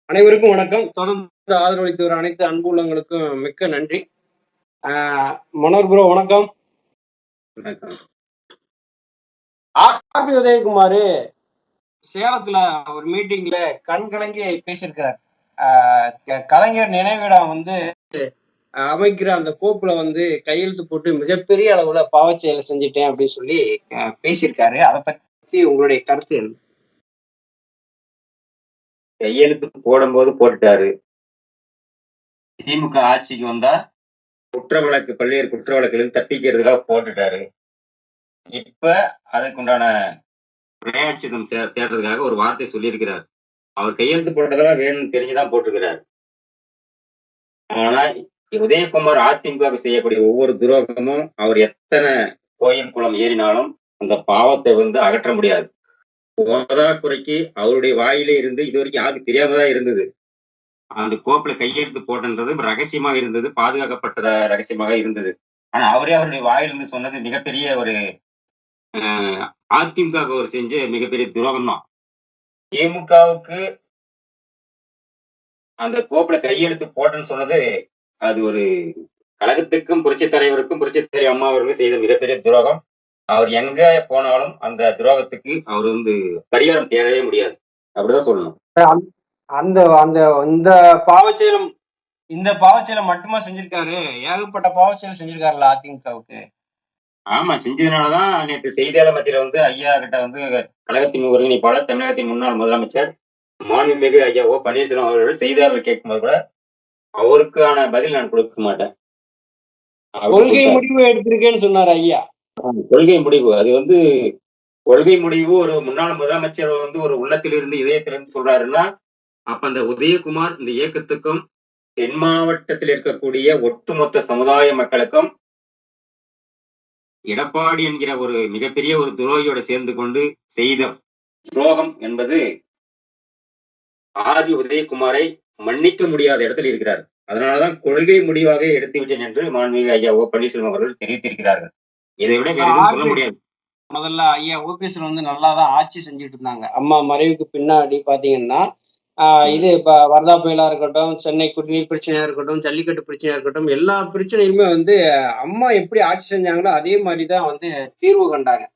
அனைவருக்கும் வணக்கம். தொடர்ந்து ஆதரவளித்து வரும் அனைத்து அன்பு உள்ளங்களுக்கும் மிக்க நன்றி. மனோர் ப்ரோ வணக்கம். ஆர்பி உதயகுமார் சேலத்துல ஒரு மீட்டிங்ல கண் கலங்கி பேசியிருக்கிறார். கலைஞர் நினைவிடம் அமைக்கிற அந்த கோப்புல கையெழுத்து போட்டு மிகப்பெரிய அளவுல பாவச் செயலை செஞ்சுட்டேன் அப்படின்னு சொல்லி பேசியிருக்காரு. அதை பத்தி உங்களுடைய கருத்து என்ன? கையெழுத்து போடும்போது போட்டுட்டாரு. திமுக ஆட்சிக்கு வந்தா பல்வேறு குற்ற வழக்குல தப்பிக்கிறதுக்காக போட்டுட்டாரு. இப்ப அதுக்குண்டான பிரயாச்சிதம் தேடுறதுக்காக ஒரு வார்த்தை சொல்லியிருக்கிறார். அவர் கையெழுத்து போட்டதெல்லாம் வேணும்னு தெரிஞ்சுதான் போட்டிருக்கிறார். ஆனா உதயகுமார் அதிமுக செய்யக்கூடிய ஒவ்வொரு துரோகமும் அவர் எத்தனை கோயில் குளம் ஏறினாலும் அந்த பாவத்தை அகற்ற முடியாது. போதாக்குறைக்கு அவருடைய வாயிலே இருந்து இது வரைக்கும் யாருக்கு தெரியாமதான் இருந்தது. அந்த கோப்புல கையெழுத்து போட்டன்றது ரகசியமாக இருந்தது, பாதுகாக்கப்பட்ட ரகசியமாக இருந்தது. ஆனா அவரே அவருடைய வாயிலிருந்து சொன்னது மிகப்பெரிய ஒரு அதிமுக ஒரு செஞ்ச மிகப்பெரிய துரோகம் தான். திமுகவுக்கு அந்த கோப்புல கையெழுத்து போட்டேன்னு சொன்னது அது ஒரு கழகத்துக்கும் புரட்சி தலைவருக்கும் புரட்சி தலைவர் அம்மா அவர்களுக்கும் செய்த மிகப்பெரிய துரோகம். அவர் எங்க போனாலும் அந்த துரோகத்துக்கு அவர் பரிகாரம் தேடவே முடியாது. அப்படிதான் சொல்லணும். அந்த அந்த இந்த பாவச்செயலம் இந்த பாவச்செயலை மட்டுமா செஞ்சிருக்காரு? ஏகப்பட்ட பாவச்செயல் செஞ்சிருக்காருல்ல அதிமுகவுக்கு. ஆமா, செஞ்சதுனாலதான் நேற்று செய்தியாளர் மத்தியில ஐயா கிட்ட கழகத்தின் ஒருங்கிணைப்பாளர், தமிழகத்தின் முன்னாள் முதலமைச்சர் மாண்புமிகு ஐயா ஓ பன்னீர்செல்வம் அவர்கள் செய்தியாளர் கேட்கும்போது கூட அவருக்கான பதில் நான் கொடுக்க மாட்டேன். கொள்கை முடிவு எடுத்திருக்கேன்னு சொன்னார் ஐயா. கொள்கை முடிவு அது கொள்கை முடிவு ஒரு முன்னாள் முதலமைச்சர் ஒரு உள்ளத்திலிருந்து இதயத்திலிருந்து சொல்றாருன்னா, அப்ப அந்த உதயகுமார் இந்த இயக்கத்துக்கும் தென் மாவட்டத்தில் இருக்கக்கூடிய ஒட்டுமொத்த சமுதாய மக்களுக்கும் எடப்பாடி என்கிற ஒரு மிகப்பெரிய ஒரு துரோகியோட சேர்ந்து கொண்டு செய்த துரோகம் என்பது ஆர்பி உதயகுமாரை மன்னிக்க முடியாத இடத்தில் இருக்கிறார். அதனாலதான் கொள்கை முடிவாக எடுத்து விட்டேன் என்று மாண்புமிகு ஐயா ஓ பன்னீர்செல்வம் அவர்கள் தெரிவித்திருக்கிறார்கள். இதை விட வேற எதுவும் சொல்ல முடியாது. முதல்ல ஐயா ஓபிஎஸ் நல்லாதான் ஆட்சி செஞ்சுட்டு இருந்தாங்க. அம்மா மறைவுக்கு பின்னாடி பாத்தீங்கன்னா இது இப்ப வர்தா புயலா இருக்கட்டும், சென்னை குடிநீர் பிரச்சனையா இருக்கட்டும், ஜல்லிக்கட்டு பிரச்சனையா இருக்கட்டும், எல்லா பிரச்சனையுமே அம்மா எப்படி ஆட்சி செஞ்சாங்களோ அதே மாதிரிதான் தீர்வு கண்டாங்க.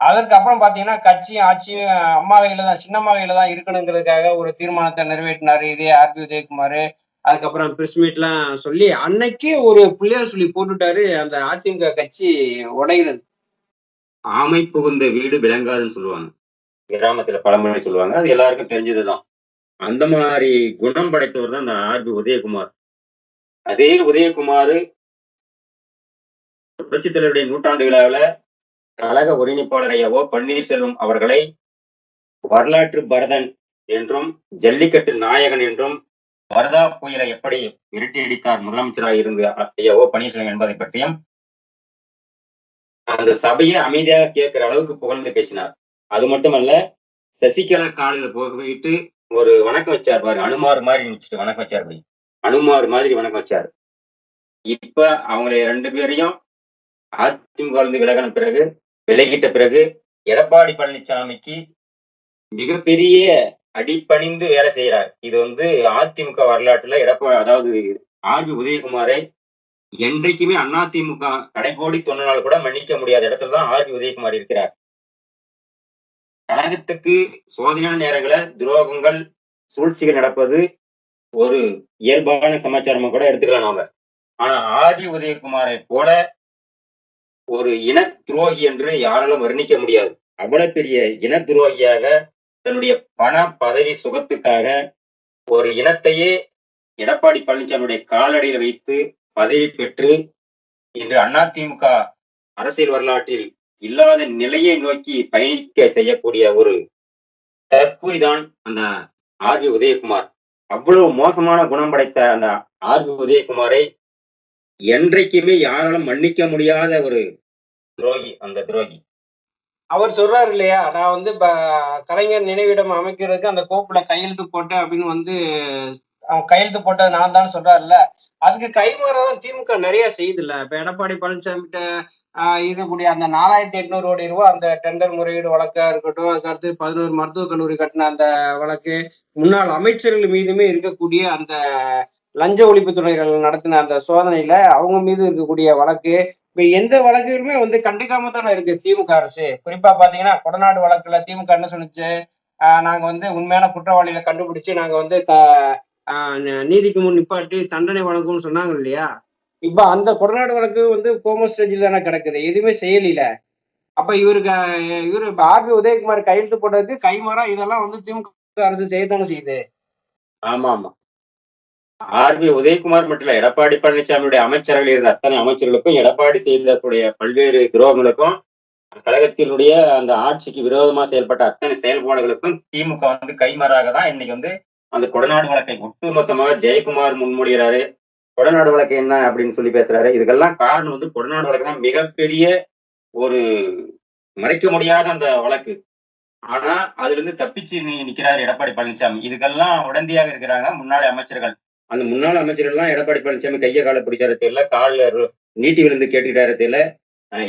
அதற்கு அப்புறம் பாத்தீங்கன்னா கட்சியும் ஆட்சியும் அம்மா கையில தான், சின்னம்மா கையில தான் இருக்கணுங்கிறதுக்காக ஒரு தீர்மானத்தை நிறைவேற்றினாரு இதே ஆர்பி உதயகுமார். அதுக்கப்புறம் பிரஸ் மீட் எல்லாம் சொல்லி அன்னைக்கே ஒரு பிள்ளையார் சொல்லி போட்டுட்டாரு. அந்த அதிமுக கட்சி உடைகிறது. ஆமை புகுந்த வீடு விளங்காதுன்னு சொல்லுவாங்க, கிராமத்துல பழமொழி சொல்லுவாங்க. அது எல்லாருக்கும் தெரிஞ்சதுதான். அந்த மாதிரி குணம் படைத்தவர் தான் அந்த ஆர்பி உதயகுமார். அதே உதயகுமார் புரட்சித் தலைவருடைய நூற்றாண்டு விழாவில் கழக ஒருங்கிணைப்பாளர் ஐயா ஓ பன்னீர்செல்வம் அவர்களை வரலாற்று பரதன் என்றும் ஜல்லிக்கட்டு நாயகன் என்றும் வர்தா புயலை எப்படி விரட்டி அடித்தார் முதலமைச்சராக இருந்து ஐயா ஓ பன்னீர்செல்வம் என்பதை பற்றியும் அந்த சபையை அமைதியாக கேட்கிற அளவுக்கு புகழ்ந்து பேசினார். அது மட்டுமல்ல, சசிகலா காலையில போயிட்டு ஒரு வணக்கம் வச்சார் பாரு, அனுமார் மாதிரி நினைச்சிட்டு வணக்கம் வச்சார். அனுமார் மாதிரி வணக்கம் வச்சார். இப்ப அவங்களை 2 பேரையும் அதிமுக விலகிட்ட பிறகு எடப்பாடி பழனிசாமிக்கு மிகப்பெரிய அடிப்பணிந்து வேலை செய்யறார். இது அதிமுக வரலாற்றுல அதாவது ஆர்பி உதயகுமாரை என்றைக்குமே அதிமுக கடைகோடி தொண்டனால் கூட மன்னிக்க முடியாத இடத்துலதான் ஆர்பி உதயகுமார் இருக்கிறார். கழகத்துக்கு சோதனையான நேரங்கள துரோகங்கள், சூழ்ச்சிகள் நடப்பது ஒரு இயல்பான சமாச்சாரமா கூட எடுத்துக்கலாம் நாம. ஆனா ஆர்பி உதயகுமாரை போல ஒரு இன துரோகி என்று யாராலும் வர்ணிக்க முடியாது. அவ்வளவு பெரிய இன துரோகியாக தன்னுடைய பண பதவி சுகத்துக்காக ஒரு இனத்தையே எடப்பாடி பழனிசாமியுடைய காலடியில் வைத்து பதவி பெற்று இன்று அதிமுக அரசியல் வரலாற்றில் இல்லாத நிலையை நோக்கி பயணிக்க செய்யக்கூடிய ஒரு தற்கொலைதான் அந்த ஆர்பி உதயகுமார். அவ்வளவு மோசமான குணம் படைத்த அந்த ஆர்பி உதயகுமாரை என்றைக்குமே யாராலும் மன்னிக்க முடியாத ஒரு துரோகி, அந்த துரோகி. அவர் சொல்றாரு இல்லையா, நான் கலைஞர் நினைவிடம் அமைக்கிறதுக்கு அந்த கோப்புல கையெழுத்து போட்டேன் அப்படின்னு அவன் கையெழுத்து போட்டது நான் தான் சொல்றாருல்ல. அதுக்கு கைமாறாதான் திமுக நிறைய செய்யுதுல்ல. இப்ப எடப்பாடி பழனிசாமிகிட்ட இருக்கக்கூடிய அந்த 4,800 கோடி ரூபாய் அந்த டெண்டர் முறையீடு வழக்கா இருக்கட்டும், அதுக்கடுத்து 11 மருத்துவக் கல்லூரி கட்டின அந்த வழக்கு, முன்னாள் அமைச்சர்கள் மீதுமே இருக்கக்கூடிய அந்த லஞ்ச ஒழிப்புத்துறைகள் நடத்தின அந்த சோதனையில அவங்க மீது இருக்கக்கூடிய வழக்கு, இப்ப எந்த வழக்குகளுமே வந்து கண்டுக்காம தானே இருக்கு திமுக அரசு. குறிப்பா பாத்தீங்கன்னா, கொடநாடு வழக்குல திமுக என்ன சொன்னுச்சு? நாங்க வந்து உண்மையான குற்றவாளிகளை கண்டுபிடிச்சு நாங்க வந்து நீதிக்கு முன் நிப்பாட்டி தண்டனை வழங்குவோம்னு சொன்னாங்க இல்லையா? இப்ப அந்த கொடநாடு வழக்கு வந்து கோமோ ஸ்டேஜ்ல தானே கிடக்குது. எதுவுமே செய்யலில. அப்ப இவரு இப்ப ஆர்.பி. உதயகுமார் கையெழுத்து போட்டதுக்கு கைமாறா இதெல்லாம் வந்து திமுக அரசு செய்யத்தானே செய்யுது. ஆமா ஆமா. ஆர்.பி. உதயகுமார் மட்டும் இல்ல, எடப்பாடி பழனிசாமியுடைய அமைச்சர்கள் இருந்த அத்தனை அமைச்சர்களுக்கும், எடப்பாடி செய்தக்கூடிய பல்வேறு துரோகங்களுக்கும், கழகத்தினுடைய அந்த ஆட்சிக்கு விரோதமா செயல்பட்ட அத்தனை செயல்பாடுகளுக்கும் திமுக வந்து கைமாறாக தான் இன்னைக்கு வந்து அந்த கொடநாடு வழக்கை ஒட்டுமொத்தமாக ஜெயக்குமார் முன்மொழிகிறாரு. கொடநாடு வழக்கு என்ன அப்படின்னு சொல்லி பேசுறாரு. இதுக்கெல்லாம் காரணம் வந்து கொடநாடு வழக்கு தான் மிகப்பெரிய ஒரு மறைக்க முடியாத அந்த வழக்கு. ஆனா அதுல இருந்து தப்பிச்சு நிக்கிறாரு எடப்பாடி பழனிசாமி. இதுக்கெல்லாம் உடந்தையாக இருக்கிறாங்க முன்னாள் அமைச்சர்கள். அந்த முன்னாள் அமைச்சர்கள் எல்லாம் எடப்பாடி பழனிசாமி கைய கால பிடிச்சாரு தெரியல, கால்ல நீட்டி விழுந்து கேட்டுக்கிட்டாரு தெரியல.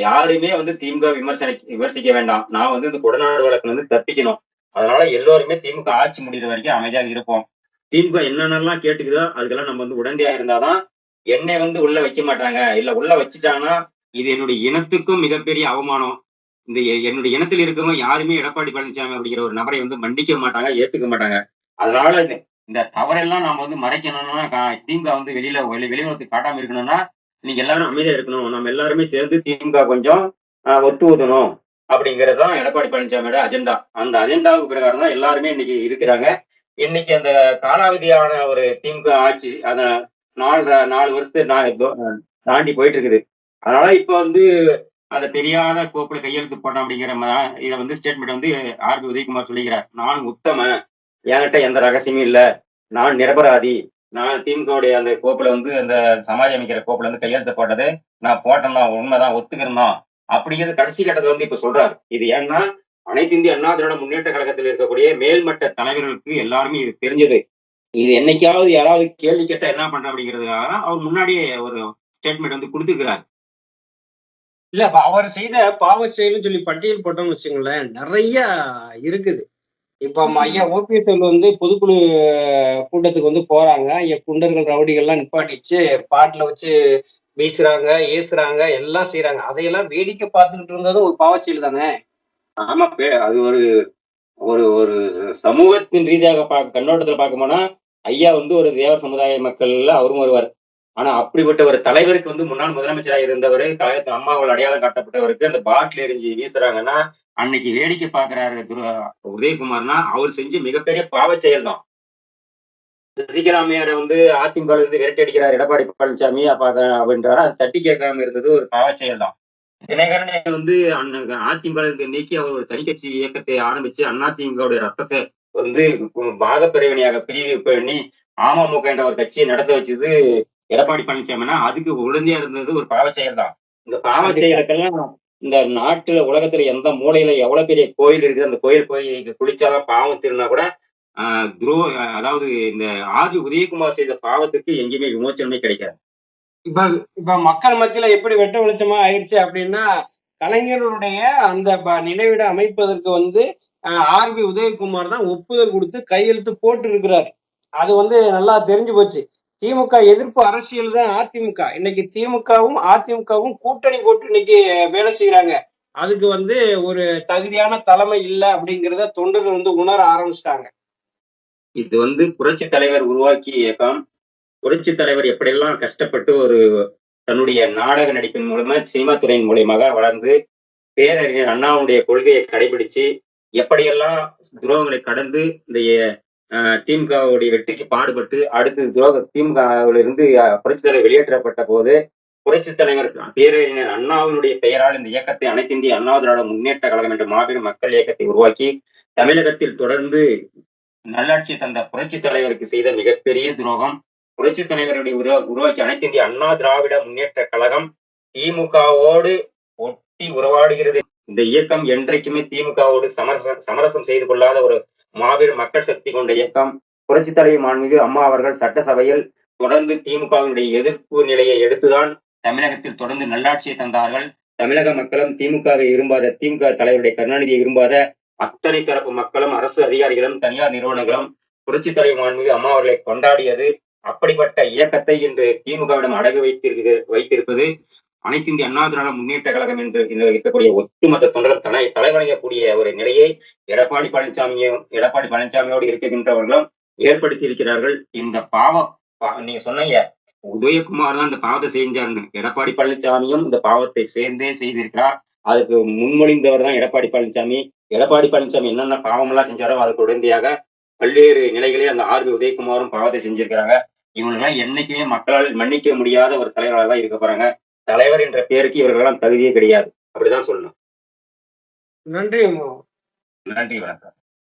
யாருமே வந்து திமுக விமர்சிக்க வேண்டாம். நான் வந்து இந்த கொடநாடு வழக்குல இருந்து தப்பிக்கணும். அதனால எல்லோருமே திமுக ஆட்சி முடிகிற வரைக்கும் அமைதியாக இருப்போம். திமுக என்னென்னலாம் கேட்டுக்குதோ அதுக்கெல்லாம் நம்ம வந்து உடந்தையா இருந்தாதான் என்னை வந்து உள்ள வைக்க மாட்டாங்க. இல்ல உள்ள வச்சுட்டாங்கன்னா இது என்னுடைய இனத்துக்கும் மிகப்பெரிய அவமானம். இந்த என்னுடைய இனத்தில் இருக்கவங்க யாருமே எடப்பாடி பழனிசாமி அப்படிங்கிற ஒரு நபரை வந்து மன்னிக்க மாட்டாங்க, ஏத்துக்க மாட்டாங்க. அதனால இந்த தவறெல்லாம் நாம வந்து மறைக்கணும்னா திமுக வந்து வெளியுறவுக்கு காட்டாம இருக்கணும்னா நீங்க எல்லாரும் அமைதியா இருக்கணும். நம்ம எல்லாருமே சேர்ந்து திமுக கொஞ்சம் ஒத்து ஊதணும் அப்படிங்கிறது தான் எடப்பாடி பழனிசாமியோட அஜெண்டா. அந்த அஜெண்டாவுக்கு பிரகாரம் தான் எல்லாருமே இன்னைக்கு இருக்கிறாங்க. இன்னைக்கு அந்த காலாவதியான ஒரு திமுக ஆட்சி அத 4 வருஷத்தை தாண்டி போயிட்டு இருக்குது. அதனால இப்ப வந்து அந்த தெரியாத கோப்புல கையெழுத்து போட்டோம் அப்படிங்கிற இதை வந்து ஸ்டேட்மெண்ட் வந்து ஆர்.பி. உதயகுமார் சொல்லிக்கிறார். நான் உத்தமன், என்கிட்ட எந்த ரகசியமும் இல்ல, நான் நிரபராதி, நான் திமுகவுடைய அந்த கோப்புல வந்து அந்த சமாதி அமைக்கிற கோப்புல வந்து கையெழுத்து போட்டது நான் போட்டேன் தான், உண்மைதான், ஒத்துக்கிறேன் அப்படிங்கிறது கடைசி கட்டத்துல வந்து இப்ப சொல்றாரு. இது ஏன்னா அனைத்து இந்திய அண்ணா திராவிட முன்னேற்ற கழகத்தில் இருக்கக்கூடிய மேல்மட்ட தலைவர்களுக்கு எல்லாருமே இது தெரிஞ்சது. இது என்னைக்காவது யாராவது கேள்வி கேட்டா என்ன பண்ற அப்படிங்கிறதுக்காக அவர் முன்னாடியே ஒரு ஸ்டேட்மெண்ட் வந்து கொடுத்துருக்கிறார். இல்ல அவர் செய்த பாவச் செயல்னு சொல்லி பட்டியல் போட்டோம்னு வச்சுங்களேன், நிறைய இருக்குது. இப்ப ஐயா ஓபிஎஸ் வந்து பொதுக்குழு கூட்டத்துக்கு வந்து போறாங்க. ஐயா குண்டர்கள், ரவுடிகள்லாம் நிப்பாட்டிச்சு பாட்டுல வச்சு வீசுறாங்க, ஏசுறாங்க, எல்லாம் செய்யறாங்க. அதையெல்லாம் வேடிக்கை பார்த்துக்கிட்டு இருந்ததும் ஒரு பாவச்செயல் தானே. ஆமா, அது ஒரு ஒரு ஒரு சமூகத்தின் ரீதியாக கண்ணோட்டத்துல பார்க்க போனா ஐயா வந்து ஒரு தேவர் சமுதாய மக்கள்ல அவரும் வருவார். ஆனா அப்படிப்பட்ட ஒரு தலைவருக்கு வந்து முன்னாள் முதலமைச்சராக இருந்தவர், கழகத்தின் அம்மாவால் அடையாளம் காட்டப்பட்டவருக்கு அந்த பாட்டில் எரிஞ்சு வீசுறாங்கன்னா அன்னைக்கு வேடிக்கை பார்க்கிறாரு உதயகுமார்னா அவர் செஞ்ச மிகப்பெரிய பாவச் செயல் தான். சசிகலா அம்மையாரை வந்து அதிமுக இருந்து விரட்டி அடிக்கிறார் எடப்பாடி பழனிசாமி அப்படின்றாரு. அது தட்டி கேட்காம இருந்தது ஒரு பாவச் செயல் தான். தினகரனை வந்து அதிமுக நீக்கி அவர் ஒரு தனிக்கட்சி இயக்கத்தை ஆரம்பிச்சு அதிமுகவுடைய ரத்தத்தை வந்து பாகப்பிரிவினையாக பிரிவு பண்ணி அமமுக என்ற ஒரு கட்சியை நடத்த வச்சது எடப்பாடி பழனிசாமினா அதுக்கு உடந்தையா இருந்தது ஒரு பாவச் செயல் தான். இந்த பாவச் செயலுக்கெல்லாம் இந்த நாட்டுல உலகத்துல எந்த மூலையில எவ்வளவு பெரிய கோயில் இருக்குது, அந்த கோயில் போய் குளிச்சாலும் பாவம் திருநா கூட அதாவது இந்த ஆர்.பி. உதயகுமார் செய்த பாவத்துக்கு எங்கேயுமே விமோசனமே கிடைக்காது. இப்ப இப்ப மக்கள் மத்தியில எப்படி வெட்ட வெளிச்சமா ஆயிடுச்சு அப்படின்னா, கலைஞருடைய அந்த நினைவிட அமைப்பதற்கு வந்து ஆர்.பி. உதயகுமார் தான் ஒப்புதல் கொடுத்து கையெழுத்து போட்டு இருக்கிறார். அது வந்து நல்லா தெரிஞ்சு போச்சு. திமுக எதிர்ப்பு அரசியல் தான் அதிமுக. இன்னைக்கு திமுகவும் அதிமுகவும் கூட்டணி போட்டு இன்னைக்கு வேலை செய்யறாங்க. அதுக்கு வந்து ஒரு தகுதியான தலைமை இல்ல அப்படிங்கிறத தொண்டர்கள் வந்து உணர ஆரம்பிச்சிட்டாங்க. இது வந்து புரட்சி தலைவர் உருவாக்கிய இயக்கம். புரட்சி தலைவர் எப்படியெல்லாம் கஷ்டப்பட்டு ஒரு தன்னுடைய நாடக நடிப்பின் மூலமா சினிமா துறையின் மூலியமாக வளர்ந்து பேரறிஞர் அண்ணாவுடைய கொள்கையை கடைபிடிச்சு எப்படியெல்லாம் துரோகங்களை கடந்து இந்த திமுகவுடைய வெற்றிக்கு பாடுபட்டு அடுத்து திமுகவிலிருந்து புரட்சி தலைவர் வெளியேற்றப்பட்ட போது புரட்சி தலைவர் பேரறிஞர் அண்ணாவினுடைய பெயரால் இந்த இயக்கத்தை அனைத்து இந்திய அண்ணா திராவிட முன்னேற்ற கழகம் என்ற மாபெரும் மக்கள் இயக்கத்தை உருவாக்கி தமிழகத்தில் தொடர்ந்து நல்லாட்சி தந்த புரட்சி தலைவருக்கு செய்த மிகப்பெரிய துரோகம். புரட்சி தலைவருடைய உருவாக்கி அனைத்து இந்திய அண்ணா திராவிட முன்னேற்ற கழகம் திமுகவோடு ஒட்டி உறவாடுகிறது. இந்த இயக்கம் என்றைக்குமே திமுகவோடு சமரசம் செய்து கொள்ளாத ஒரு மாபெரும் மக்கள் சக்தி கொண்ட இயக்கம். புரட்சி தலைவி மாண்புமிகு அம்மா அவர்கள் சட்டசபையில் தொடர்ந்து திமுகவினுடைய எதிர்ப்பு நிலையை எடுத்துதான் தமிழகத்தில் தொடர்ந்து நல்லாட்சியை தந்தார்கள். தமிழக மக்களும் திமுகவை விரும்பாத, திமுக தலைவருடைய கருணாநிதியை விரும்பாத அத்தனை தரப்பு மக்களும், அரசு அதிகாரிகளும், தனியார் நிறுவனங்களும் புரட்சித் தலைவர் மாண்புமிகு அம்மா அவர்களை கொண்டாடியது. அப்படிப்பட்ட இயக்கத்தை இன்று திமுகவிடம் அடகு வைத்திருப்பது அனைத்து இந்திய அண்ணா திராவிட முன்னேற்ற கழகம் என்று இருக்கக்கூடிய ஒட்டுமொத்த தொண்டர்கள் தலைவணங்கக்கூடிய ஒரு நிலையை எடப்பாடி பழனிசாமியோடு இருக்கின்றவர்களும் ஏற்படுத்தி இருக்கிறார்கள். இந்த நீங்க சொன்னீங்க உதயகுமார் தான் இந்த பாவத்தை செஞ்சாருன்னு. எடப்பாடி பழனிசாமியும் இந்த பாவத்தை சேர்ந்தே செய்திருக்கிறார். அதுக்கு முன்மொழிந்தவர் தான் எடப்பாடி பழனிசாமி. எடப்பாடி பழனிசாமி என்னென்ன பாவம் எல்லாம் செஞ்சாரோ அதுக்கு உடனடியாக பல்வேறு நிலைகளே அந்த ஆர்பி உதயகுமாரும் பாவத்தை செஞ்சிருக்கிறாங்க. இவங்களெல்லாம் என்னைக்குமே மக்களால் மன்னிக்க முடியாத ஒரு தலைவராக தான் இருக்க போறாங்க. தலைவர் என்ற பெயருக்கு இவர்களெல்லாம் தகுதியே கிடையாது. அப்படிதான் சொல்லணும். நன்றி. நன்றி, வணக்கம்.